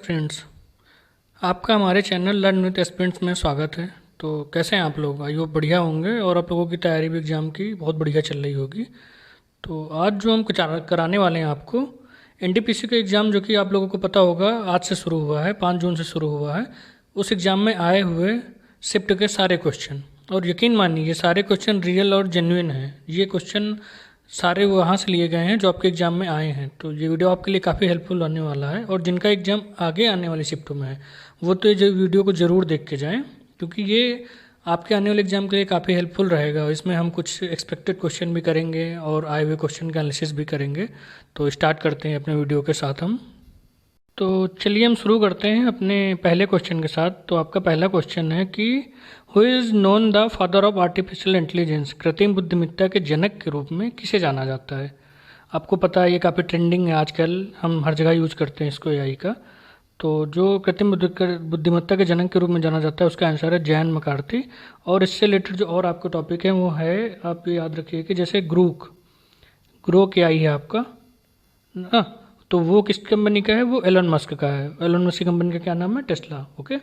Aspirants, आपका हमारे channel learn with aspirants में स्वागत है। तो कैसे हैं आप लोग? आई होप बढ़िया होंगे और आप लोगों की तैयारी भी एग्ज़ाम की बहुत बढ़िया चल रही होगी। तो आज जो हम कुछ कराने वाले हैं आपको एनटीपीसी का एग्ज़ाम, जो कि आप लोगों को पता होगा आज से शुरू हुआ है, 5 जून से शुरू हुआ है। उस एग्ज़ाम में आए हुए शिफ्ट के सारे क्वेश्चन, और यकीन मानिए ये सारे क्वेश्चन रियल और जेन्युइन हैं। ये क्वेश्चन सारे वहाँ से लिए गए हैं जो आपके एग्ज़ाम में आए हैं। तो ये वीडियो आपके लिए काफ़ी हेल्पफुल होने वाला है, और जिनका एग्ज़ाम आगे आने वाली शिफ्टों में है वो तो ये वीडियो को ज़रूर देख के जाएं, क्योंकि ये आपके आने वाले एग्ज़ाम के लिए काफ़ी हेल्पफुल रहेगा। इसमें हम कुछ एक्सपेक्टेड क्वेश्चन भी करेंगे और आए हुए क्वेश्चन का एनालिसिस भी करेंगे। तो स्टार्ट करते हैं अपने वीडियो के साथ हम। तो चलिए हम शुरू करते हैं अपने पहले क्वेश्चन के साथ। तो आपका पहला क्वेश्चन है कि who is known the father of artificial intelligence? कृत्रिम बुद्धिमत्ता के जनक के रूप में किसे जाना जाता है? आपको पता है ये काफ़ी ट्रेंडिंग है आजकल, हम हर जगह यूज करते हैं इसको, एआई का। तो जो कृत्रिम बुद्धिमत्ता के जनक के रूप में जाना जाता है उसका आंसर है जैन मैकार्थी। और इससे रिलेटेड जो और आपका टॉपिक है वो है, आप ये याद रखिए कि जैसे ग्रोक एआई है आपका, हाँ, तो वो किस कंपनी का है? वो एलन मस्क का है। एलन मस्क की कंपनी का क्या नाम है? टेस्ला। ओके।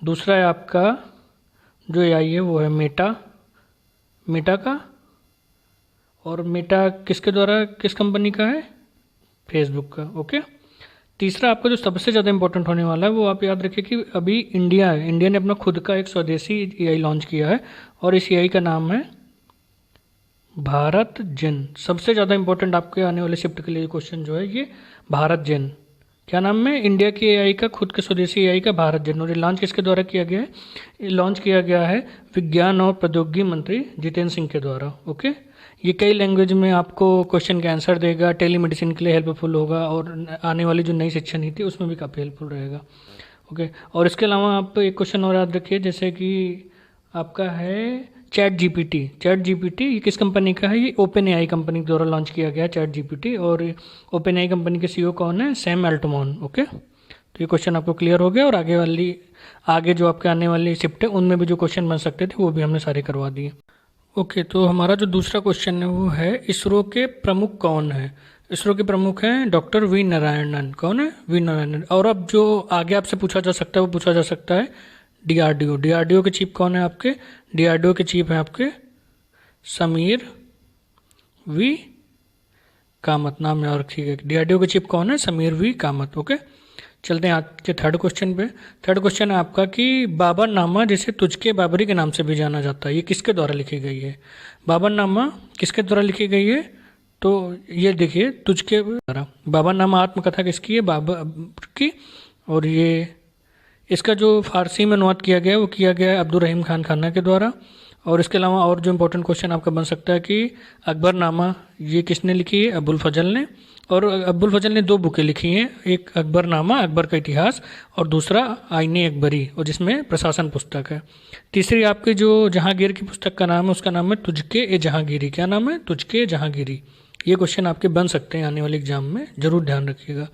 दूसरा है आपका जो एआई है वो है मेटा का, और मेटा किसके द्वारा, किस कंपनी का है? फेसबुक का। ओके। तीसरा आपका जो सबसे ज़्यादा इंपॉर्टेंट होने वाला है वो आप याद रखिए कि अभी इंडिया ने अपना खुद का एक स्वदेशी एआई लॉन्च किया है, और इस एआई का नाम है भारत जेन। सबसे ज़्यादा इंपॉर्टेंट आपके आने वाले शिफ्ट के लिए क्वेश्चन जो है ये भारत जेन, क्या नाम है? इंडिया की एआई का, खुद के स्वदेशी एआई का भारत जेन। और ये लॉन्च किसके द्वारा किया गया है? ये लॉन्च किया गया है विज्ञान और प्रौद्योगिकी मंत्री जितेंद्र सिंह के द्वारा। ओके। ये कई लैंग्वेज में आपको क्वेश्चन के आंसर देगा, टेलीमेडिसिन के लिए हेल्पफुल होगा, और आने वाली जो नई शिक्षा नीति उसमें भी काफ़ी हेल्पफुल रहेगा। ओके। और इसके अलावा आप एक क्वेश्चन और याद रखिए, जैसे कि आपका है चैट जीपीटी ये किस कंपनी का है? ये ओपन एआई कंपनी के द्वारा लॉन्च किया गया है चैट जीपीटी, और ओपन एआई कंपनी के सीईओ कौन है? Sam Altman. ओके। तो ये क्वेश्चन आपको क्लियर हो गया, और आगे जो आपके आने वाली शिफ्ट है उनमें भी जो क्वेश्चन बन सकते थे वो भी हमने सारे करवा दिए। ओके। तो हमारा जो दूसरा क्वेश्चन है वो है इसरो के प्रमुख कौन है? इसरो के प्रमुख हैं डॉक्टर वी नारायणन। कौन है? वी नारायणन। और अब जो आगे आपसे पूछा जा सकता है वो पूछा जा सकता है डीआरडीओ के चीफ कौन है आपके? डीआरडीओ के चीफ हैं आपके समीर वी कामत। नाम याद रखिएगा, डीआरडीओ के चीफ कौन है? समीर वी कामत। ओके। चलते हैं आज के थर्ड क्वेश्चन पे। थर्ड क्वेश्चन है आपका कि बाबरनामा, जिसे तुझके बाबरी के नाम से भी जाना जाता है, ये किसके द्वारा लिखी गई है? बाबरनामा किसके द्वारा लिखी गई है? तो ये देखिए, तुझके द्वारा। बाबरनामा आत्मकथा किसकी है? बाबर की। और ये इसका जो फारसी में अनुवाद किया गया है वो किया गया है अब्दुल रहीम खान खाना के द्वारा। और इसके अलावा और जो इम्पोर्टेंट क्वेश्चन आपका बन सकता है कि अकबरनामा ये किसने लिखी है? अबुल फजल ने। और अबुल फजल ने 2 बुकें लिखी हैं, एक अकबरनामा अकबर का इतिहास, और दूसरा आईने अकबरी, और जिसमें प्रशासन पुस्तक है। तीसरी आपकी जो जहांगीर की पुस्तक का नाम है उसका नाम है तुझके ए जहांगीरी। क्या नाम है? तुझके ए जहांगीरी। ये क्वेश्चन आपके बन सकते हैं आने वाले एग्जाम में, जरूर ध्यान रखिएगा।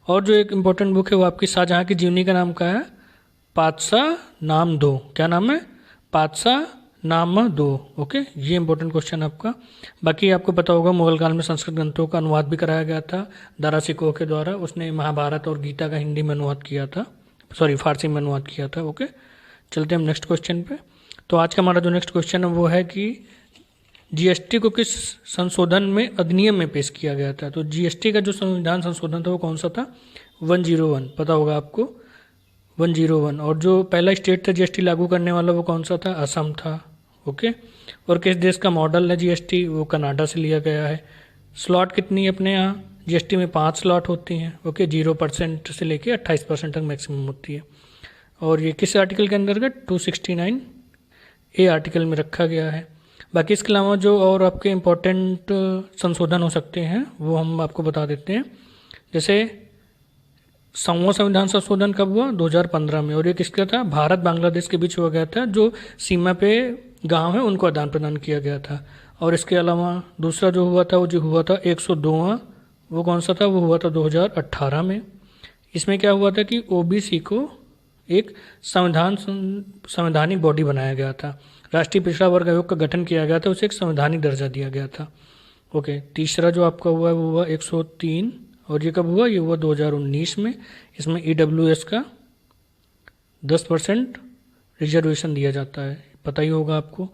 और जो एक इम्पोर्टेंट बुक है वो आपकी शाहजहाँ की जीवनी का नाम क्या है? पातशाह नाम दो। क्या नाम है? पातशाह नाम दो। ओके। ये इंपॉर्टेंट क्वेश्चन आपका। बाकी आपको पता होगा मुगल काल में संस्कृत ग्रंथों का अनुवाद भी कराया गया था दारा सिकोह के द्वारा। उसने महाभारत और गीता का हिंदी में अनुवाद किया था, सॉरी फारसी में अनुवाद किया था। ओके। चलते हैं हम नेक्स्ट क्वेश्चन पे। तो आज का हमारा जो नेक्स्ट क्वेश्चन है वो है कि जीएसटी को किस संशोधन में अधिनियम में पेश किया गया था? तो जीएसटी का जो संविधान संशोधन था वो कौन सा था? 101, पता होगा आपको, 101। और जो पहला स्टेट था जीएसटी लागू करने वाला वो कौन सा था? असम था। ओके। और किस देश का मॉडल है जीएसटी? वो कनाडा से लिया गया है। स्लॉट कितनी है अपने यहाँ? जीएसटी में 5 स्लॉट होती हैं। ओके। 0% से लेके 28% तक मैक्सिमम होती है। और ये किस आर्टिकल के अंतर्गत? 269A आर्टिकल में रखा गया है। बाकी इसके अलावा जो और आपके इम्पोर्टेंट संशोधन हो सकते हैं वो हम आपको बता देते हैं। जैसे 100वां संविधान संशोधन कब हुआ? 2015 में। और ये किसका था? भारत बांग्लादेश के बीच हुआ गया था, जो सीमा पे गांव है उनको आदान प्रदान किया गया था। और इसके अलावा दूसरा जो हुआ था वो जो हुआ था 102वां, वो कौन सा था? वो हुआ था 2018 में। इसमें क्या हुआ था कि ओबीसी को एक संवैधानिक बॉडी बनाया गया था, राष्ट्रीय पिछड़ा वर्ग आयोग का गठन किया गया था, उसे एक संवैधानिक दर्जा दिया गया था। ओके। तीसरा जो आपका हुआ है वो हुआ 103, और ये कब हुआ? ये हुआ 2019 में। इसमें EWS का 10% रिजर्वेशन दिया जाता है, पता ही होगा आपको।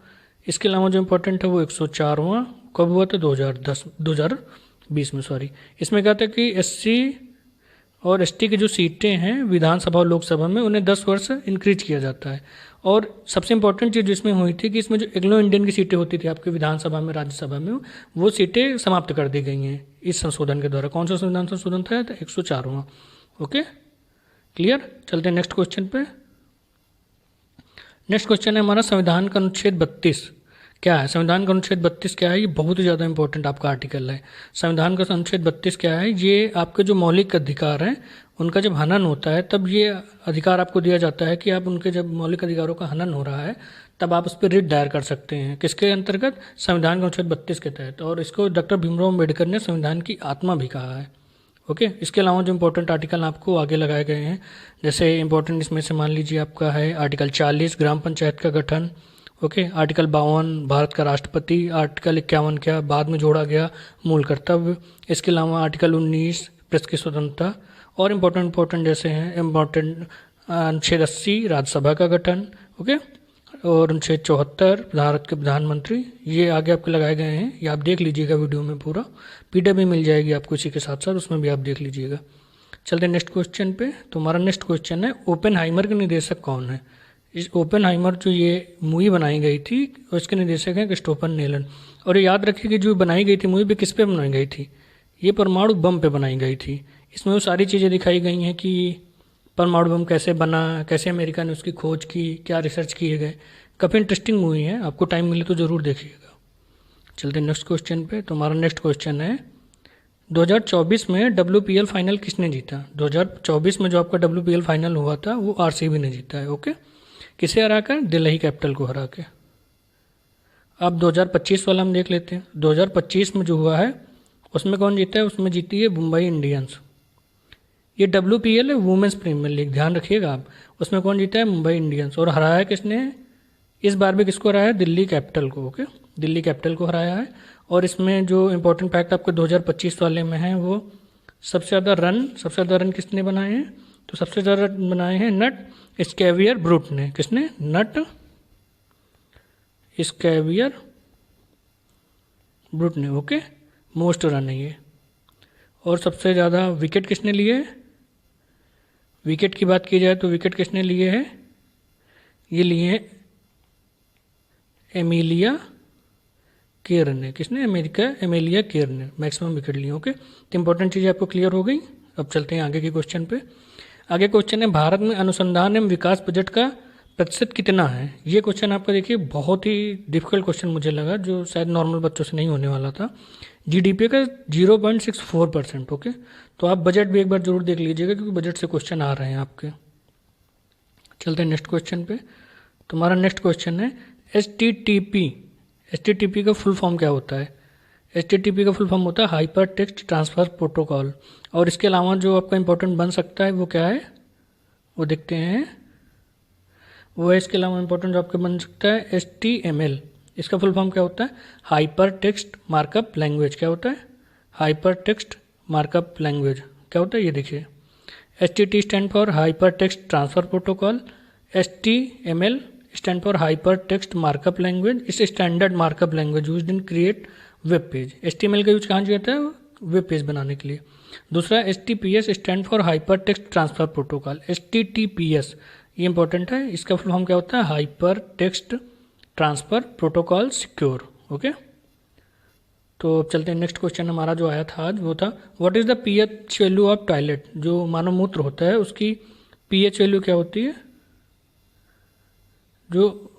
इसके अलावा जो इम्पोर्टेंट है वो 104वां कब हुआ था? 2020 में, सॉरी। इसमें क्या था कि SC और ST की जो सीटें हैं विधानसभा और लोकसभा में, उन्हें 10 वर्ष इंक्रीज किया जाता है। और सबसे इंपॉर्टेंट चीज़ जिसमें हुई थी कि इसमें जो एंग्लो इंडियन की सीटें होती थी आपके विधानसभा में, राज्यसभा में, वो सीटें समाप्त कर दी गई हैं इस संशोधन के द्वारा। कौन सा संविधान संशोधन था? 104वां। Okay, clear. चलते हैं नेक्स्ट क्वेश्चन पे। नेक्स्ट क्वेश्चन है हमारा संविधान का अनुच्छेद 32 क्या है? संविधान का अनुच्छेद 32 क्या है? ये बहुत ही ज़्यादा इंपॉर्टेंट आपका आर्टिकल है। संविधान का अनुच्छेद 32 क्या है? ये आपके जो मौलिक अधिकार हैं उनका जब हनन होता है तब ये अधिकार आपको दिया जाता है कि आप उनके, जब मौलिक अधिकारों का हनन हो रहा है तब आप उस पर रिट दायर कर सकते हैं। किसके अंतर्गत? संविधान का अनुच्छेद 32 के तहत। और इसको डॉक्टर भीमराव अम्बेडकर ने संविधान की आत्मा भी कहा है। ओके, इसके अलावा जो इंपॉर्टेंट आर्टिकल आपको आगे लगाए गए हैं, जैसे इंपॉर्टेंट इसमें से मान लीजिए आपका है आर्टिकल 40 ग्राम पंचायत का गठन। ओके, आर्टिकल 52 भारत का राष्ट्रपति। आर्टिकल 51 क्या बाद में जोड़ा गया? मूल कर्तव्य। इसके अलावा आर्टिकल 19 प्रेस की स्वतंत्रता। और इंपॉर्टेंट जैसे हैं इंपॉर्टेंट अनुच्छेद 80 राज्यसभा का गठन। ओके, और अनुच्छेद 74 भारत के प्रधानमंत्री। ये आगे आपके लगाए गए हैं, ये आप देख लीजिएगा वीडियो में पूरा। PDF भी मिल जाएगी आपको इसी के साथ साथ, उसमें भी आप देख लीजिएगा। चलते हैं नेक्स्ट क्वेश्चन पे। तो हमारा नेक्स्ट क्वेश्चन है ओपेनहाइमर के निर्देशक कौन है? इस ओपेनहाइमर जो ये मूवी बनाई गई थी और इसके निर्देशक हैं क्रिस्टोफर नोलन। और ये याद रखिए कि जो बनाई गई थी मूवी पे, किस पे बनाई गई थी? ये परमाणु बम पे बनाई गई थी। इसमें वो सारी चीज़ें दिखाई गई हैं कि परमाणु बम कैसे बना, कैसे अमेरिका ने उसकी खोज की, क्या रिसर्च किए गए। काफ़ी इंटरेस्टिंग मूवी है, आपको टाइम मिले तो ज़रूर देखिएगा। चलते हैं नेक्स्ट क्वेश्चन पे। तो हमारा नेक्स्ट क्वेश्चन है 2024 में WPL फाइनल किसने जीता? 2024 में जो आपका WPL फाइनल हुआ था वो RCB ने जीता है। ओके, किसे हरा कर? दिल्ली कैपिटल को हरा के। अब 2025 वाला हम देख लेते हैं। 2025 में जो हुआ है उसमें कौन जीता है? उसमें जीती है मुंबई इंडियंस। ये WPL है, वुमेंस प्रीमियर लीग, ध्यान रखिएगा आप। उसमें कौन जीता है? मुंबई इंडियंस। और हराया किसने? इस बार भी किसको हराया है? दिल्ली कैपिटल को। ओके, दिल्ली कैपिटल को हराया है। और इसमें जो इंपॉर्टेंट फैक्ट आपको 2025 वाले में है वो सबसे ज़्यादा रन किसने बनाए हैं? तो सबसे ज़्यादा रन बनाए हैं नट स्कैवियर ब्रूट ने। किसने? नट स्कैवियर ब्रूट ने। ओके, मोस्ट रन है ये। और सबसे ज़्यादा विकेट किसने लिए? विकेट की बात की जाए तो विकेट किसने लिए हैं? ये लिए हैं एमिलिया केयर ने। किसने? एमिलिया केयर ने मैक्सिमम विकेट लिए। ओके, तो इंपॉर्टेंट चीज़ें आपको क्लियर हो गई। अब चलते हैं आगे के क्वेश्चन पे। आगे क्वेश्चन है भारत में अनुसंधान एवं विकास बजट का प्रतिशत कितना है? ये क्वेश्चन आपका देखिए बहुत ही डिफिकल्ट क्वेश्चन मुझे लगा, जो शायद नॉर्मल बच्चों से नहीं होने वाला था। GDP का 0.64%। ओके, तो आप बजट भी एक बार जरूर देख लीजिएगा क्योंकि बजट से क्वेश्चन आ रहे हैं आपके। चलते हैं नेक्स्ट क्वेश्चन पे। तुम्हारा नेक्स्ट क्वेश्चन है HTTP का फुल फॉर्म क्या होता है? HTTP का फुल फॉर्म होता है हाइपर टेक्स्ट ट्रांसफर प्रोटोकॉल। और इसके अलावा जो आपका इंपॉर्टेंट बन सकता है वो क्या है, वो देखते हैं। वो है इसके अलावा इंपॉर्टेंट जो आपका बन सकता है HTML। इसका फुल फॉर्म क्या होता है? Hyper text markup language. क्या होता है? हाइपर टेक्स्ट मार्कअप लैंग्वेज क्या होता है? ये देखिए, HTT stand for hyper text transfer protocol. HTML stand for hyper text markup language. इस standard markup language use in create web page. HTML का यूज कहाँ किया जाता है? वेब पेज बनाने के लिए। दूसरा HTTPS stand for hyper text transfer protocol. HTTPS ये इंपॉर्टेंट है, इसका फुल फॉर्म क्या होता है? Hyper text transfer protocol secure. Okay, तो अब चलते हैं नेक्स्ट क्वेश्चन। हमारा जो आया था आज वो था what is the pH value of toilet? जो मानव मूत्र होता है उसकी pH वैल्यू क्या होती है? जो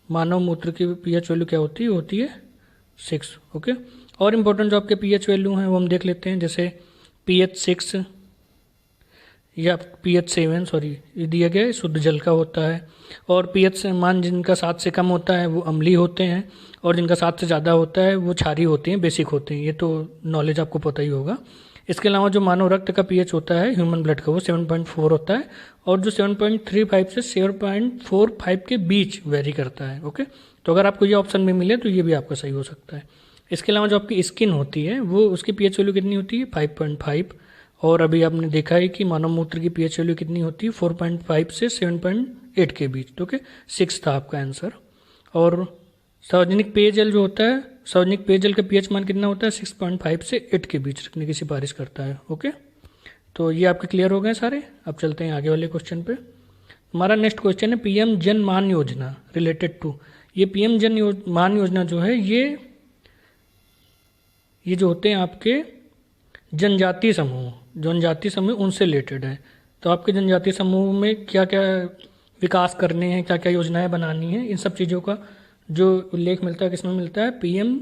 मानव मूत्र की pH वैल्यू क्या होती है? होती है 6। ओके, और इम्पोर्टेंट जो आपके pH वैल्यू हैं वो हम देख लेते हैं, जैसे pH 6 या pH 7 सॉरी ये दिया गया है, शुद्ध जल का होता है। और pH मान जिनका 7 से कम होता है वो अम्लीय होते हैं, और जिनका 7 से ज़्यादा होता है वो क्षारीय होते हैं, बेसिक होते हैं। ये तो नॉलेज आपको पता ही होगा। इसके अलावा जो मानव रक्त का pH होता है ह्यूमन ब्लड का वो 7.4 होता है, और जो 7.35 से 7.45 के बीच वेरी करता है। ओके, तो अगर आपको ये ऑप्शन भी मिले तो ये भी आपका सही हो सकता है। इसके अलावा जो आपकी स्किन होती है वो उसकी pH वैल्यू कितनी होती है? 5.5। और अभी आपने देखा है कि मानव मूत्र की पीएच वैल्यू कितनी होती है, 4.5 से 7.8 के बीच। तो ओके, 6 था आपका आंसर। और सार्वजनिक पेयजल जो होता है, सार्वजनिक पेयजल का पीएच मान कितना होता है, 6.5 से 8 के बीच रखने की सिफारिश करता है। ओके, तो ये आपके क्लियर हो गए सारे। अब चलते हैं आगे वाले क्वेश्चन पे। हमारा नेक्स्ट क्वेश्चन है पीएम जन मान योजना रिलेटेड टू। ये पीएम जन मान योजना जो है ये जो होते हैं आपके जनजातीय समूह उनसे रिलेटेड है। तो आपके जनजातीय समूह में क्या क्या विकास करने हैं, क्या क्या योजनाएं बनानी हैं, इन सब चीज़ों का जो उल्लेख मिलता है किसमें मिलता है, पीएम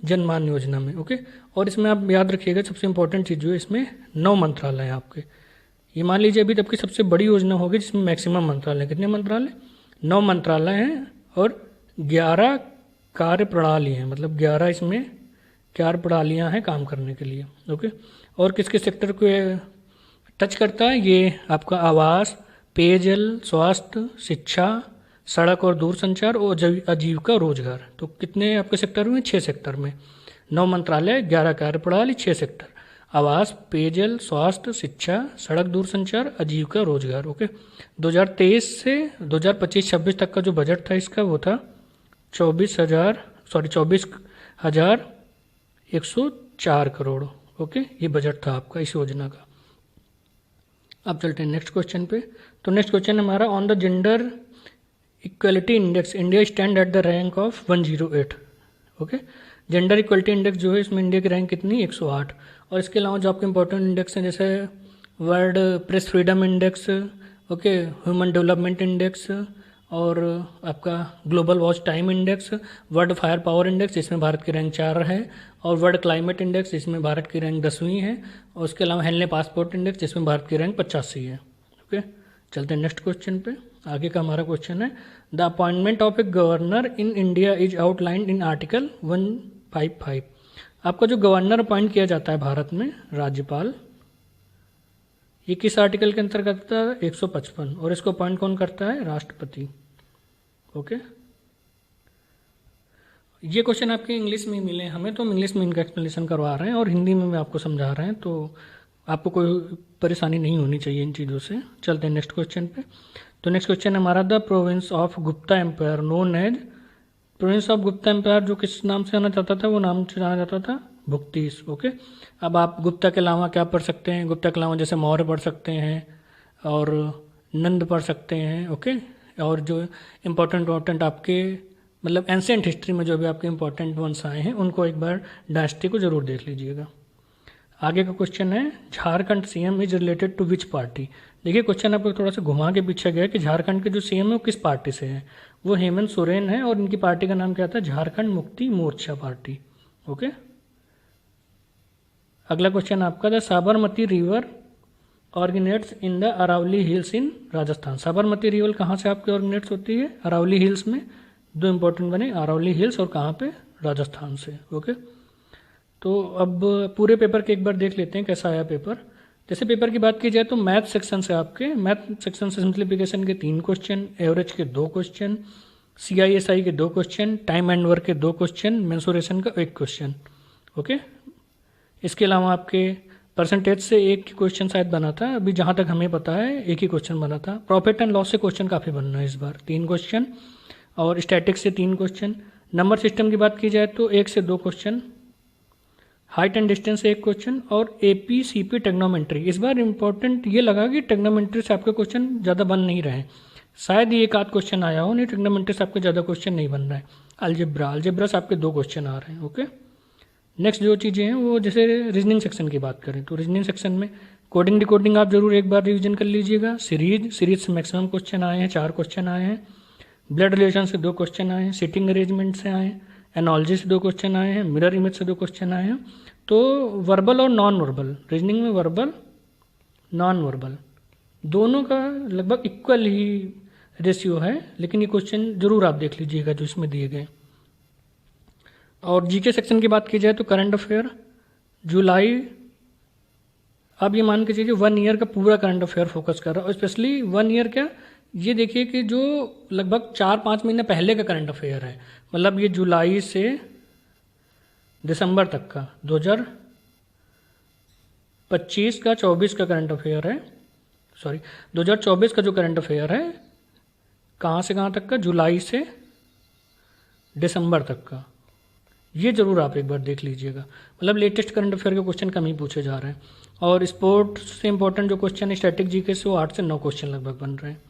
जन मान योजना में। ओके, और इसमें आप याद रखिएगा सबसे इंपॉर्टेंट चीज़ जो है, इसमें 9 मंत्रालय हैं आपके। ये मान लीजिए अभी तक की सबसे बड़ी योजना होगी जिसमें मैक्सिमम मंत्रालय। कितने मंत्रालय, 9 मंत्रालय हैं और 11 कार्य प्रणाली हैं, मतलब 11 इसमें कार्य प्रणालियाँ हैं काम करने के लिए। ओके, और किस किस सेक्टर को टच करता है, ये आपका आवास, पेयजल, स्वास्थ्य, शिक्षा, सड़क और दूरसंचार और आजीविका रोजगार। तो कितने आपके सेक्टर हुए, 6 सेक्टर में। 9 मंत्रालय, 11 कार्य प्रणाली, 6 सेक्टर, आवास, पेयजल, स्वास्थ्य, शिक्षा, सड़क, दूरसंचार, आजीविका, रोजगार। ओके, 2023 से 2025-26 तक का जो बजट था इसका वो था 24,104 करोड़। ओके, ये बजट था आपका इस योजना का। अब चलते हैं नेक्स्ट क्वेश्चन पे। तो नेक्स्ट क्वेश्चन हमारा, on the gender equality index India stand at the rank of 108। Okay, gender equality index जो है इसमें इंडिया की रैंक कितनी, 108। और इसके अलावा जो आपके इंपॉर्टेंट इंडेक्स हैं जैसे world press freedom index, okay, human development index, और आपका global watch time index, world fire power index जिसमें भारत की रैंक 4 है, और वर्ल्ड क्लाइमेट इंडेक्स जिसमें भारत की रैंक 10वीं है, और उसके अलावा हेनले पासपोर्ट इंडेक्स जिसमें भारत की रैंक 85 है। ओके, चलते हैं नेक्स्ट क्वेश्चन पे। आगे का हमारा क्वेश्चन है, the appointment of a governor in India is outlined in article 155। आपका जो गवर्नर अपॉइंट किया जाता है भारत में, राज्यपाल, ये किस आर्टिकल के अंतर्गत आता है, 155, और इसको अपॉइंट कौन करता है, राष्ट्रपति। ओके, ये क्वेश्चन आपके इंग्लिश में मिले हमें, तो हम इंग्लिश में इनका एक्सप्लेनेशन करवा रहे हैं और हिंदी में मैं आपको समझा रहे हैं, तो आपको कोई परेशानी नहीं होनी चाहिए इन चीज़ों से। चलते हैं नेक्स्ट क्वेश्चन पे। तो नेक्स्ट क्वेश्चन है हमारा, the province of Gupta empire known as. Province of Gupta empire जो किस नाम से जाना जाता था, वो नाम से जाना जाता था भुक्तीस। ओके, अब आप गुप्ता के अलावा क्या पढ़ सकते हैं, गुप्ता के अलावा जैसे मौर्य पढ़ सकते हैं और नंद पढ़ सकते हैं। ओके, और जो इम्पोर्टेंट आपके मतलब एंशिएंट हिस्ट्री में जो भी आपके इंपॉर्टेंट वंश आए हैं उनको एक बार डायनेस्टी को जरूर देख लीजिएगा। आगे का क्वेश्चन है, Jharkhand CM is related to which party. देखिए क्वेश्चन आपको थोड़ा सा घुमा के पीछे गया कि झारखंड के जो सीएम है वो किस पार्टी से है, वो हेमंत सोरेन है और इनकी पार्टी का नाम क्या था, झारखंड मुक्ति मोर्चा पार्टी। ओके, अगला क्वेश्चन आपका, the Sabarmati river originates in the Aravalli hills in Rajasthan. Sabarmati river कहाँ से आपकी ऑर्गेनेट्स होती है, अरावली हिल्स में। दो इंपॉर्टेंट बने, अरावली हिल्स और कहाँ पे, राजस्थान से। ओके, तो अब पूरे पेपर के एक बार देख लेते हैं कैसा आया पेपर। जैसे पेपर की बात की जाए तो मैथ सेक्शन से आपके, मैथ सेक्शन से सिंप्लीफिकेशन के 3 क्वेश्चन, एवरेज के 2 क्वेश्चन, CISI के 2 क्वेश्चन, टाइम एंड वर्क के 2 क्वेश्चन, मेंसुरेशन का 1 क्वेश्चन। ओके, इसके अलावा आपके परसेंटेज से 1 क्वेश्चन शायद बना था, अभी जहाँ तक हमें पता है 1 ही क्वेश्चन बना था। प्रॉफिट एंड लॉस से क्वेश्चन काफ़ी बन रहा है इस बार, 3 क्वेश्चन, और स्टैटिक्स से 3 क्वेश्चन। नंबर सिस्टम की बात की जाए तो 1 से 2 क्वेश्चन, हाइट एंड डिस्टेंस से 1 क्वेश्चन, और APCP टेक्नोमेंट्री। इस बार इंपॉर्टेंट ये लगा कि टेक्नोमेंट्री से आपके क्वेश्चन ज़्यादा बन नहीं रहे, शायद ये 1 आध क्वेश्चन आया हो, नहीं टेक्नोमेंट्री से आपके ज़्यादा क्वेश्चन नहीं बन रहा है। अलजेब्रा से आपके 2 क्वेश्चन आ रहे हैं। ओके, नेक्स्ट जो चीज़ें हैं वो जैसे रीजनिंग सेक्शन की बात करें तो रीजनिंग सेक्शन में कोडिंग डिकोडिंग आप जरूर एक बार रिवीजन कर लीजिएगा। सीरीज से मैक्सिमम क्वेश्चन आए हैं, 4 क्वेश्चन आए हैं। ब्लड रिलेशन से 2 क्वेश्चन आए हैं, सिटिंग अरेंजमेंट से आए हैं, एनोलॉजी से 2 क्वेश्चन आए हैं, मिरर इमेज से 2 क्वेश्चन आए हैं। तो वर्बल और नॉन वर्बल, रीजनिंग में वर्बल नॉन वर्बल दोनों का लगभग इक्वल ही रेशियो है, लेकिन ये क्वेश्चन जरूर आप देख लीजिएगा जो इसमें दिए गए। और जीके सेक्शन की बात की जाए तो करंट अफेयर जुलाई, आप ये मान के चलिए 1 ईयर का पूरा करंट अफेयर फोकस कर रहा है, और स्पेशली 1 ईयर क्या, ये देखिए कि जो लगभग 4-5 महीने पहले का करंट अफेयर है, मतलब ये जुलाई से दिसंबर तक का 25 का 24 का करंट अफेयर है, सॉरी 2024 का जो करंट अफेयर है, कहाँ से कहाँ तक का, जुलाई से दिसंबर तक का, ये ज़रूर आप एक बार देख लीजिएगा। मतलब लेटेस्ट करंट अफेयर के क्वेश्चन कम ही पूछे जा रहे हैं। और स्पोर्ट्स से इंपॉर्टेंट जो क्वेश्चन है स्टैटिक जीके से, वो 8 से 9 क्वेश्चन लगभग बन रहे हैं।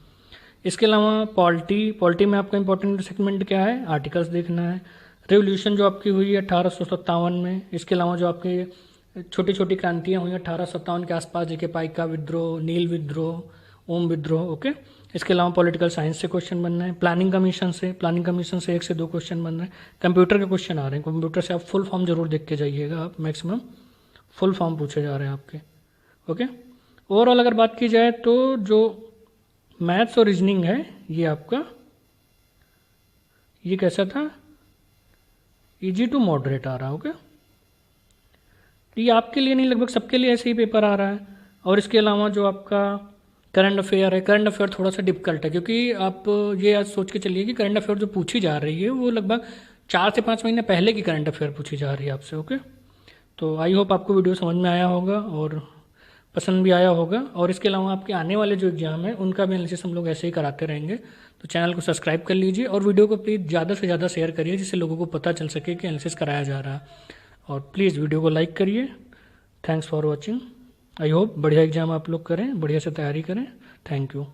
इसके अलावा पॉलिटी में आपका इंपॉर्टेंट सेगमेंट क्या है, आर्टिकल्स देखना है। रेवोल्यूशन जो आपकी हुई है 1857 में, इसके अलावा जो आपके छोटी छोटी क्रांतियाँ हुई 1857 के आसपास, जैसे पाइका विद्रोह, नील विद्रोह, ओम विद्रोह, ओके। इसके अलावा पॉलिटिकल साइंस से क्वेश्चन बन रहे हैं। प्लानिंग कमीशन से 1 से 2 क्वेश्चन बन रहे हैं। कंप्यूटर के क्वेश्चन आ रहे हैं, कंप्यूटर से आप फुल फॉर्म जरूर देख के जाइएगा, आप मैक्सिमम फुल फॉर्म पूछे जा रहे हैं आपके, ओके। ओवरऑल अगर बात की जाए तो जो मैथ्स और रीजनिंग है ये आपका, ये कैसा था, इजी टू मॉडरेट आ रहा है, ओके। ये आपके लिए नहीं, लगभग सबके लिए ऐसे ही पेपर आ रहा है। और इसके अलावा जो आपका करंट अफेयर है, करंट अफेयर थोड़ा सा डिफिकल्ट है, क्योंकि आप ये आज सोच के चलिए कि करंट अफेयर जो पूछी जा रही है वो लगभग 4 से 5 महीने पहले की करंट अफेयर पूछी जा रही है आपसे, ओके। तो आई होप आपको वीडियो समझ में आया होगा और पसंद भी आया होगा। और इसके अलावा आपके आने वाले जो एग्जाम है उनका भी एनालिसिस हम लोग ऐसे ही कराते रहेंगे। तो चैनल को सब्सक्राइब कर लीजिए और वीडियो को प्लीज़ ज़्यादा से ज़्यादा शेयर करिए, जिससे लोगों को पता चल सके कि एनालिसिस कराया जा रहा है। और प्लीज़ वीडियो को लाइक करिए। Thanks for watching. I hope बढ़िया एग्जाम आप लोग करें, बढ़िया से तैयारी करें। Thank you.